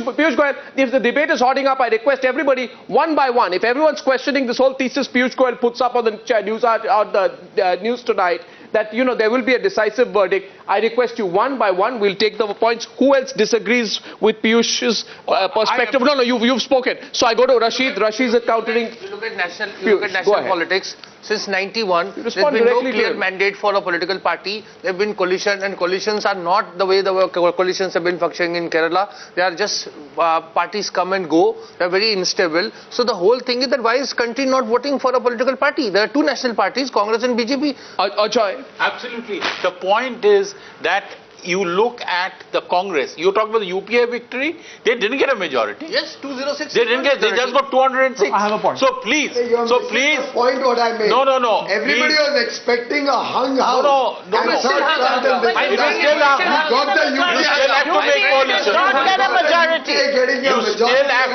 Piyush, go ahead. If the debate is hotting up, I request everybody, one by one, if everyone's questioning this whole thesis Piyush Goyal puts up on the news tonight, that, you know, there will be a decisive verdict, I request you one by one, we'll take the points. Who else disagrees with Piyush's perspective? No, you've spoken. So I go to Rashid. Rashid is countering. You look at national politics. Since 91, there's been no clear mandate for a political party. There have been coalition, and coalitions are not the way the coalitions have been functioning in Kerala. They are just parties come and go. They are very unstable. So the whole thing is that why is country not voting for a political party? There are two national parties, Congress and BJP. Ajay. Absolutely. The point is that you look at the Congress. You talk about the UPA victory. They didn't get a majority. Yes, 206. They didn't get. They just got 206. I have a point. So please. Hey, please. The point what I made. No. Everybody was expecting a hung house. No. You still have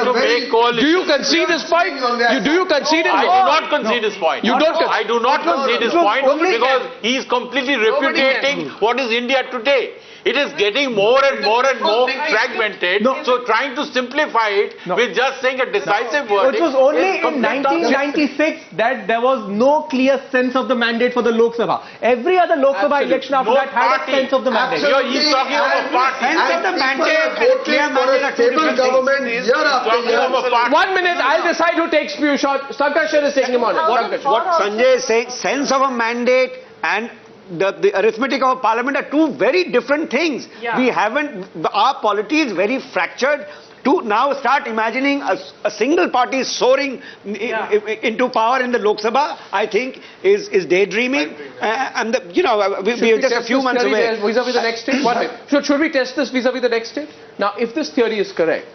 to make coalition. Do you concede this point? Do you concede it? I do not concede this point. You don't. I do not concede this point because he is completely repudiating what is India today. It is getting more and more fragmented. So trying to simplify it with just saying a decisive verdict. It was only in 1996 that there was no clear sense of the mandate for the Lok Sabha. Every other Lok Sabha election after that had a sense of the mandate. He's talking of a party. Sense of the mandate, clear mandate, stable government year after year. 1 minute, I'll decide who takes Piyush out. Sankarshan is taking him on it. What Sanjay is saying, sense of a mandate and the arithmetic of a parliament are two very different things. We haven't, our polity is very fractured. To now start imagining a single party soaring into power in the Lok Sabha, I think is daydreaming. And we're just a few months away. Vis-a-vis the next state? 1 minute. Should we test this vis-a-vis the next state? Now, if this theory is correct,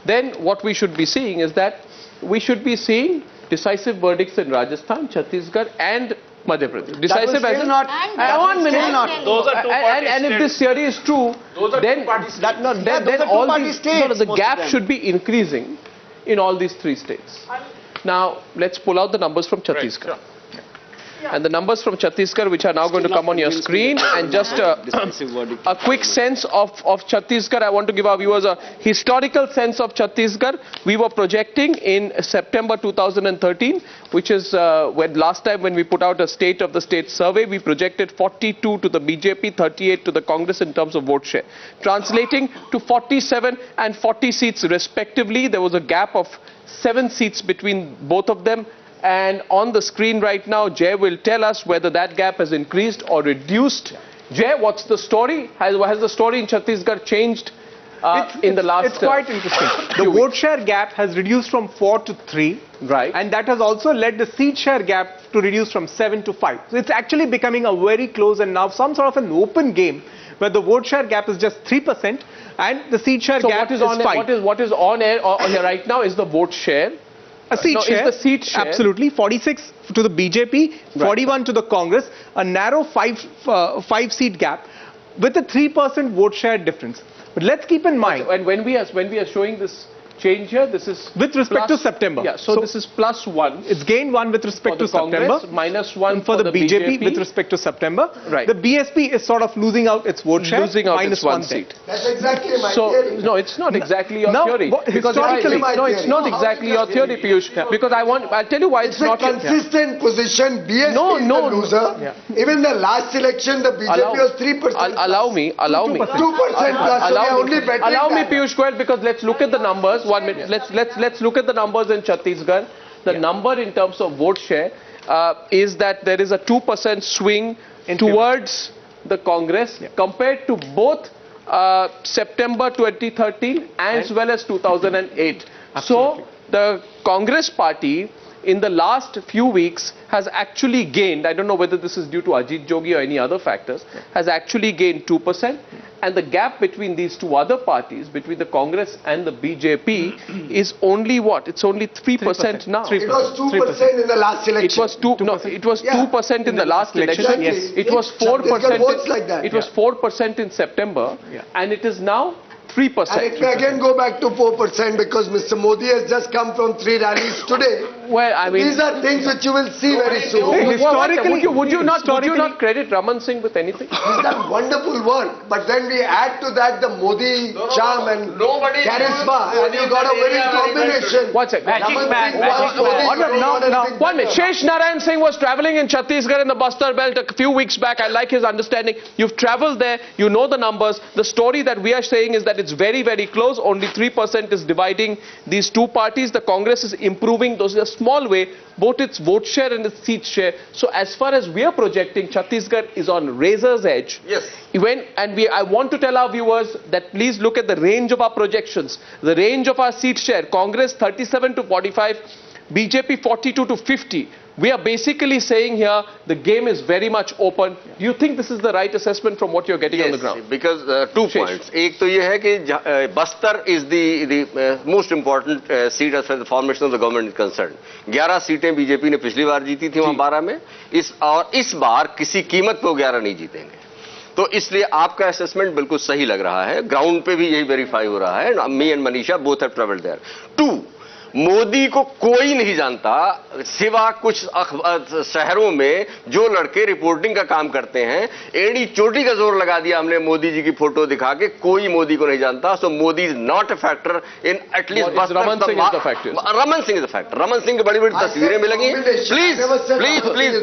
then what we should be seeing is that we should be seeing decisive verdicts in Rajasthan, Chhattisgarh and Madhya Pradesh. Decisive as in not. 1 minute. Those are two-party and if this theory is true, then all these the gap should be increasing in all these three states. Now let's pull out the numbers from Chhattisgarh. Right, And the numbers from Chhattisgarh, which are now going to come on your screen, and just a quick sense of Chhattisgarh. I want to give our viewers a historical sense of Chhattisgarh. We were projecting in September 2013, which is last time when we put out a state of the state survey, we projected 42 to the BJP, 38 to the Congress in terms of vote share. Translating to 47 and 40 seats respectively, there was a gap of 7 seats between both of them. And on the screen right now, Jay will tell us whether that gap has increased or reduced. Jay, what's the story? Has the story in Chhattisgarh changed in the last... It's quite interesting. The vote share gap has reduced from 4 to 3. Right. And that has also led the seat share gap to reduce from 7 to 5. So it's actually becoming a very close and now some sort of an open game where the vote share gap is just 3% and the seat share gap is 5%. What is on air here right now is the vote share. A seat share, is the seat share. Absolutely. 46 to the BJP, 41 to the Congress, a narrow 5 seat gap with a 3% vote share difference. But let's keep in mind. And when we are showing this change here, this is with respect to September. Yeah, so this is +1. It's gained 1 with respect to September. -1 for the BJP with respect to September. Right. The BSP is sort of losing out its vote share. Losing out its one seat. That's exactly my theory. No, it's not exactly your theory. Because it's not exactly your theory, Piyush. Because I'll tell you why it's not a consistent position. BSP is the loser. Even the last election, the BJP was 3%. Allow me. 2% plus. Allow me, Piyush Goyal, because let's look at the numbers. 1 minute. Let's look at the numbers in Chhattisgarh. The number in terms of vote share is that there is a 2% swing towards the Congress compared to both September 2013 as well as 2008. So the Congress party in the last few weeks has actually gained, I don't know whether this is due to Ajit Jogi or any other factors, has actually gained 2%. And the gap between these two other parties, between the Congress and the BJP, is only what? It's only 3% now. 3%. It was 2% in the last election. It was 2% in the last election. Exactly. Yes. It was 4%. Like that. It was 4% in September, and it is now 3%. And it may again go back to 4% because Mr. Modi has just come from 3 rallies today. Well, I mean, these are things which you will see very soon. Historically, would you not credit Raman Singh with anything? He's done wonderful work, but then we add to that the Modi charm and charisma, and you got a winning combination. One second. No. One minute. Shesh Narayan Singh was traveling in Chhattisgarh in the Bastar belt a few weeks back. I like his understanding. You've traveled there. You know the numbers. The story that we are saying is that it's very, very close. Only 3% is dividing these two parties. The Congress is improving. Those in a small way, both its vote share and its seat share. So as far as we are projecting, Chhattisgarh is on razor's edge. Yes. I want to tell our viewers that please look at the range of our projections. The range of our seat share. Congress 37 to 45. BJP 42 to 50. We are basically saying here the game is very much open. Do you think this is the right assessment from what you're getting on the ground? Because 2 points. एक तो ये है कि Bastar is the most important seat as far as the formation of the government is concerned. 11 सीटें BJP ने पिछली बार जीती थी वहां 12 में. इस बार किसी कीमत पे 11 नहीं जीतेंगे. तो इसलिए आपका असेसमेंट बिल्कुल सही लग रहा है. ग्राउंड पे भी यही वेरीफाई हो रहा है. Me and Manisha both have travelled there. 2, Modi को कोई नहीं जानता सिवा कुछ शहरों में जो लड़के रिपोर्टिंग का काम करते हैं. एड़ी चोटी का जोर लगा दिया हमने मोदी जी की फोटो दिखा के. कोई मोदी को नहीं जानता. So Modi is not a factor in at least. Raman Singh is the factor. Raman Singh की बड़ी बड़ी तस्वीरें मिलेंगी. प्लीज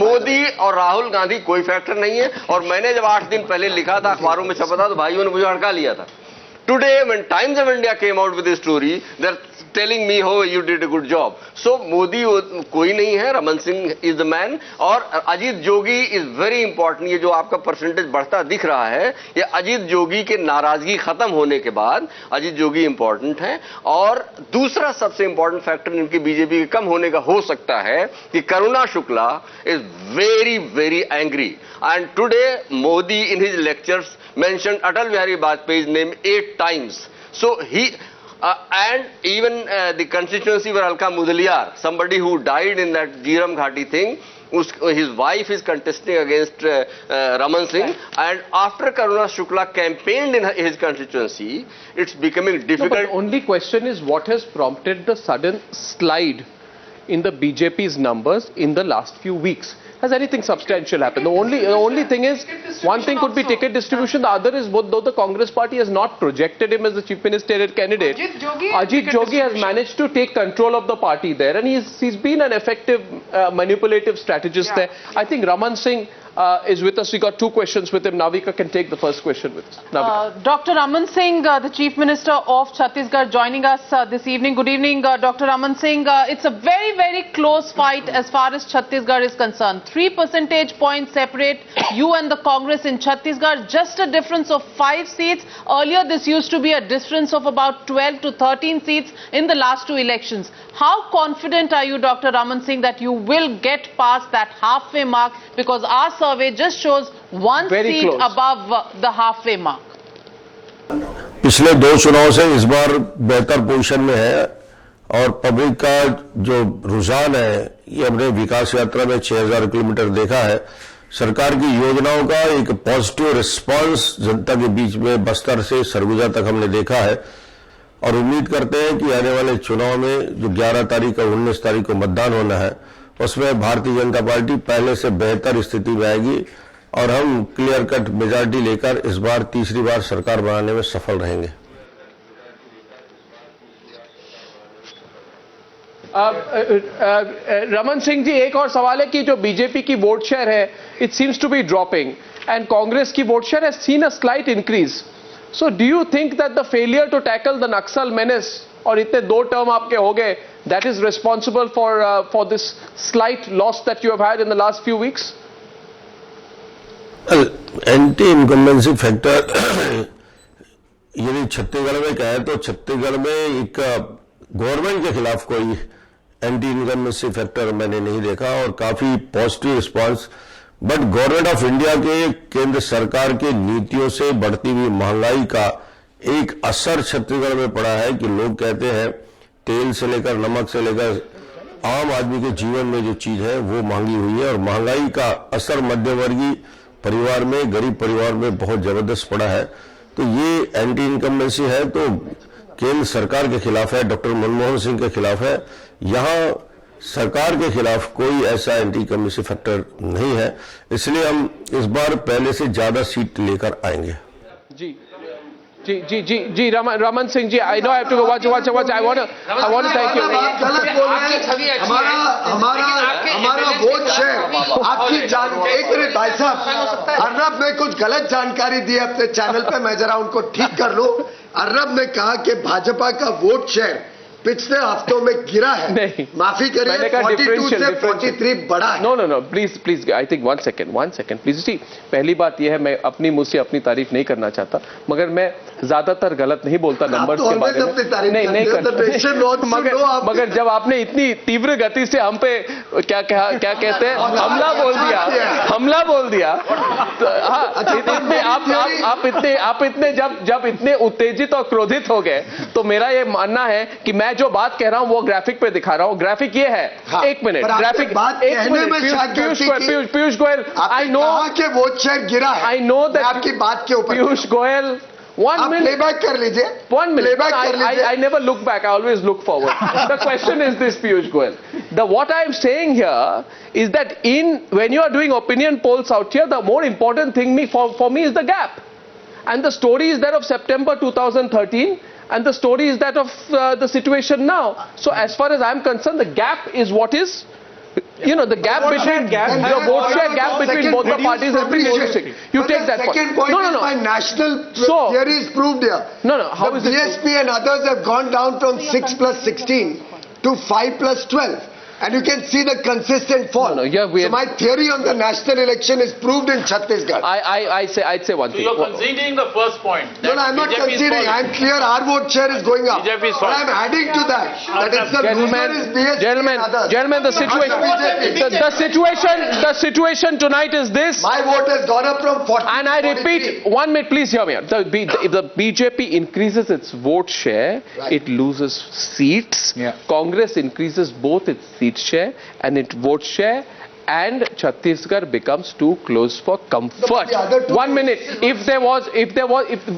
मोदी और राहुल गांधी कोई फैक्टर नहीं है. और मैंने जब 8 दिन पहले लिखा था, अखबारों में छपा था, तो भाइयों ने मुझे हड़का लिया था. Today, when Times of India came out with this story, they're telling me, oh, you did a good job. So, Modi कोई नहीं है. Raman Singh is the man. और Ajit Jogi is very important. ये जो आपका परसेंटेज बढ़ता दिख रहा है, ये अजीत जोगी के नाराजगी खत्म होने के बाद अजीत जोगी इंपॉर्टेंट है. और दूसरा सबसे इंपॉर्टेंट फैक्टर इनकी बीजेपी के कम होने का हो सकता है कि Karuna Shukla is very, very angry. And today, Modi in his lectures mentioned Atal Bihari Vajpayee's name 8 times. So he, and even the constituency where Alka Mudaliar, somebody who died in that Jiram Ghati thing, his wife is contesting against Raman Singh. And after Karuna Shukla campaigned in his constituency, it's becoming difficult. No, but the only question is what has prompted the sudden slide in the BJP's numbers in the last few weeks. Has anything substantial happened? The only thing is, one thing could be ticket distribution, the other is though the Congress party has not projected him as the chief ministerial candidate, Ajit Jogi has managed to take control of the party there, and he's been an effective manipulative strategist there. I think Raman Singh is with us. We got 2 questions with him. Navika can take the first question with us. Dr. Raman Singh, the Chief Minister of Chhattisgarh, joining us this evening. Good evening, Dr. Raman Singh. It's a very, very close fight as far as Chhattisgarh is concerned. 3 percentage points separate you and the Congress in Chhattisgarh. Just a difference of 5 seats. Earlier, this used to be a difference of about 12 to 13 seats in the last 2 elections. How confident are you, Dr. Raman Singh, that you will get past that halfway mark? Because our survey just shows 1 seat above the halfway mark. पिछले 2 चुनाव से इस बार बेहतर position में है और public का जो रुझान है ये हमने विकास यात्रा में 6000 किलोमीटर देखा है. सरकार की योजनाओं का एक पॉजिटिव रिस्पांस जनता के बीच में बस्तर से सरगुजा तक हमने देखा है और उम्मीद करते हैं कि आने वाले चुनाव में जो 11 तारीख और 19 तारीख को मतदान होना है उसमें भारतीय जनता पार्टी पहले से बेहतर स्थिति में आएगी और हम क्लियर कट मेजॉरिटी लेकर इस बार तीसरी बार सरकार बनाने में सफल रहेंगे. रमन सिंह जी, एक और सवाल है कि जो बीजेपी की वोट शेयर है, it seems to be dropping and Congress की vote share has seen a slight increase. So do you think that the failure to tackle the Naxal menace और इतने 2 टर्म आपके हो गए, that is responsible for this slight loss that you have had in the last few weeks? Anti-incumbency factor यदि छत्तीसगढ़ में कहें तो छत्तीसगढ़ में एक गवर्नमेंट के खिलाफ कोई एंटी-इनकम्बेंसी फैक्टर मैंने नहीं देखा और काफी positive response. But government of India के केंद्र सरकार के नीतियों से बढ़ती हुई महंगाई का एक असर छत्तीसगढ़ में पड़ा है कि लोग कहते हैं तेल से लेकर नमक से लेकर आम आदमी के जीवन में जो चीज है वो महंगी हुई है और महंगाई का असर मध्यवर्गीय परिवार में, गरीब परिवार में बहुत जबरदस्त पड़ा है. तो ये एंटी इनकम्बेंसी है. तो केंद्र सरकार के खिलाफ है, डॉक्टर मनमोहन सिंह के खिलाफ है। यहाँ सरकार के खिलाफ कोई ऐसा एंटी कम्युनिस्ट फैक्टर नहीं है, इसलिए हम इस बार पहले से ज्यादा सीट लेकर आएंगे। जी Raman Singh ji, I know I have to go watch. I want to thank you. हमारा वोट शेयर आपकी जान, एक मिनट भाई साहब, अर्नब ने कुछ गलत जानकारी दी अपने चैनल पे, मैं जरा उनको ठीक कर लूं। अर्नब ने कहा कि भाजपा का वोट शेयर पिछले हफ्तों में गिरा है। नहीं, माफी करिए, 42 से 43 बढ़ा है। No please I think one second please. See, पहली बात यह है, मैं अपनी मुंह से अपनी तारीफ नहीं करना चाहता, मगर मैं ज्यादातर गलत नहीं बोलता नंबर्स के बारे में। नहीं करता, मगर जब आपने इतनी तीव्र गति से हम पे क्या कहते हैं, हमला बोल दिया, तो हाँ, आप इतने जब इतने उत्तेजित और क्रोधित हो गए, तो मेरा ये मानना है कि मैं जो बात कह रहा हूं वो ग्राफिक पे दिखा रहा हूं। ग्राफिक ये है, हाँ, एक minute, graphic Piyush Goyal, I know कि वोट शेयर गिरा है, आई नो दैट आपकी बात के ऊपर पीयूष गोयल, 1 minute. Playback कर लीजिए. 1 minute. I never look back. I always look forward. The question is this, Piyush Goyal. What I am saying here is that when you are doing opinion polls out here, the more important thing for me is the gap. And the story is that of September 2013, and the story is that of the situation now. So as far as I am concerned, the gap is what is. You know, the gap between the vote share gap between both the parties has been reducing. You take that point. Second point is my national theory is proved here. How is it? BSP and others have gone down from 6 plus 16 to 5 plus 12. And you can see the consistent fall. So my theory on the national election is proved in Chhattisgarh. I'd say one thing. So you're conceding the first point. No, I'm not conceding. I'm clear our vote share is going up. But I'm adding to that. That is the loser is BSP and others. Gentlemen, the situation tonight is this. My vote has gone up from 40 and I repeat, 1 minute, please hear me out. If the BJP increases its vote share, it loses seats. Congress increases both its seat share and its vote share, and Chhattisgarh becomes too close for comfort. 1 minute.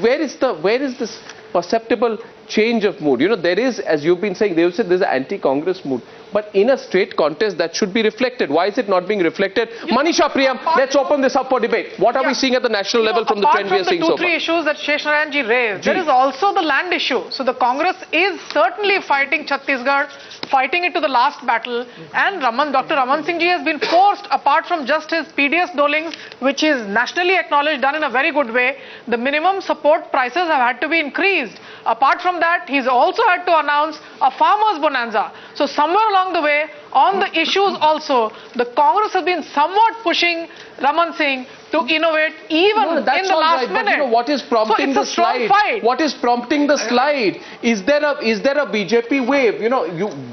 Where is this perceptible change of mood? You know, there is, as you've been saying, there's an anti-Congress mood. But in a straight contest, that should be reflected. Why is it not being reflected? Manisha Priyam, let's open this up for debate. What are we seeing at the national level from the trend we are seeing so far? Apart from the 2-3 issues that Sheshnaranji raised, there is also the land issue. So the Congress is certainly fighting Chhattisgarh, fighting it to the last battle, and Dr. Raman Singh ji has been forced, apart from just his PDS dolings, which is nationally acknowledged, done in a very good way, the minimum support prices have had to be increased. Apart from that, he's also had to announce a farmers' bonanza. So somewhere along the way, on the issues also, the Congress has been somewhat pushing Raman Singh to innovate even in the last minute. But you know, what is prompting the slide? What is prompting the slide? Is there a BJP wave? You know,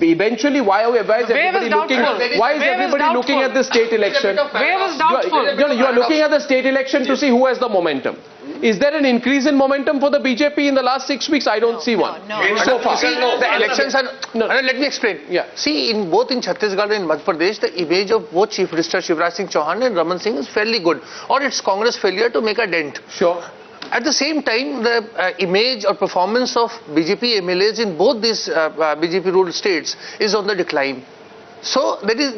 eventually, why is everybody looking? Why is everybody looking at the state election? Wave is doubtful. You are looking at the state election to see who has the momentum. Is there an increase in momentum for the BJP in the last 6 weeks? I don't see one. So far. See, the elections are... Let me explain. See, both in Chhattisgarh and Madhya Pradesh, the image of both Chief Minister Shivraj Singh Chauhan and Raman Singh is fairly good. Or it's Congress failure to make a dent. Sure. At the same time, the image or performance of BJP MLAs in both these BJP-ruled states is on the decline. So there is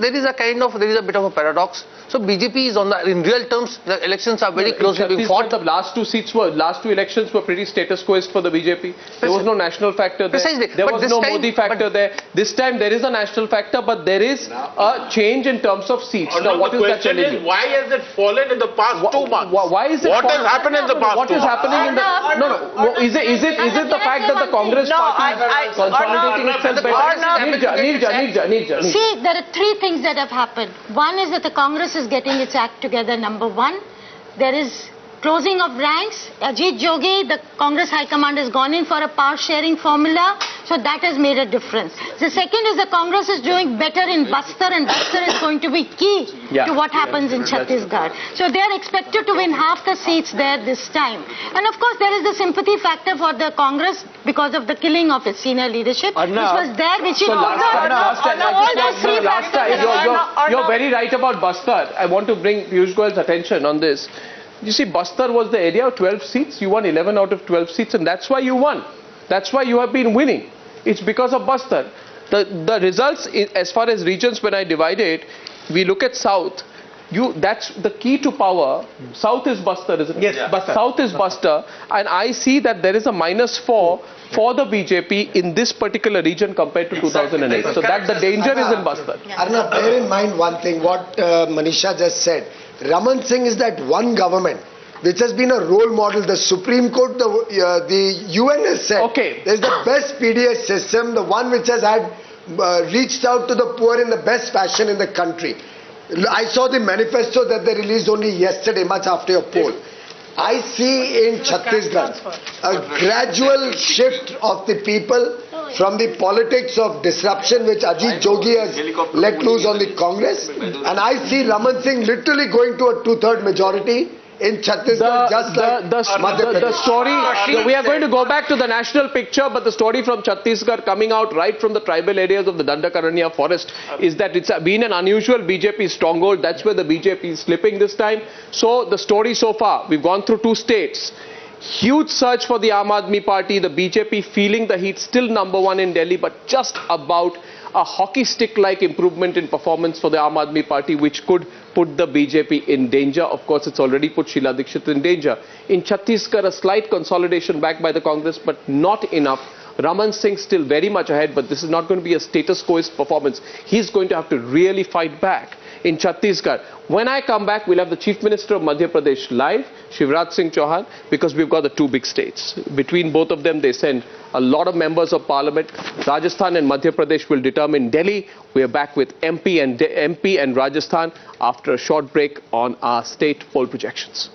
a bit of a paradox. So BJP is in real terms, the elections are very closely being fought. The last two elections were pretty status quoist for the BJP. There was no national factor there. Precisely. There was no Modi factor there. This time there is a national factor, but there is a change in terms of seats. Now, what is that telling you? Why has it fallen in the past 2 months? Why is it? What has happened in the past 2 months? What is happening in the? No. Is it the fact that the Congress party is consolidating itself better? Neerja. See, there are 3 things that have happened. One is that the Congress is getting its act together. Number 1, there is closing of ranks. Ajit Jogi, the Congress High Command has gone in for a power sharing formula, so that has made a difference. The second is the Congress is doing better in Bastar, and Bastar is going to be key to what happens in Chhattisgarh. So they are expected to win half the seats there this time. And of course there is the sympathy factor for the Congress because of the killing of its senior leadership, which was there, which is You're very right about Bastar. I want to bring Piyush Goyal's attention on this. You see, Bastar was the area of 12 seats. You won 11 out of 12 seats, and that's why you won. That's why you have been winning. It's because of Bastar. The results, as far as regions, when I divide it, we look at South. That's the key to power. South is Bastar, isn't it? Yes, yeah. Bastar. South is Bastar, and I see that there is a -4 for the BJP in this particular region compared to 2008. So that the danger is in Bastar. Arnab, bear in mind one thing, what Manisha just said. Raman Singh is that one government which has been a role model. The Supreme Court, the UN has said, okay, there's the best PDS system, the one which has had reached out to the poor in the best fashion in the country. I saw the manifesto that they released only yesterday, much after your poll. I see in Chhattisgarh a gradual shift of the people from the politics of disruption which Ajit Jogi has let loose on the Congress, and I see Raman Singh literally going to a 2/3 majority in Chhattisgarh, just like Madhya Pradesh. The story, we are going to go back to the national picture, but the story from Chhattisgarh coming out right from the tribal areas of the Dandakaranya forest is that it's been an unusual BJP stronghold. That's where the BJP is slipping this time. So the story so far, we've gone through 2 states. Huge surge for the Aam Aadmi Party, the BJP feeling the heat, still #1 in Delhi, but just about a hockey stick-like improvement in performance for the Aam Aadmi Party, which could put the BJP in danger. Of course, it's already put Sheila Dikshit in danger. In Chhattisgarh, a slight consolidation backed by the Congress, but not enough. Raman Singh still very much ahead, but this is not going to be a status quo performance. He's going to have to really fight back in Chhattisgarh. When I come back, we'll have the Chief Minister of Madhya Pradesh live, Shivraj Singh Chauhan, because we've got the 2 big states. Between both of them, they send a lot of members of parliament. Rajasthan and Madhya Pradesh will determine Delhi. We are back with MP and Rajasthan after a short break on our state poll projections.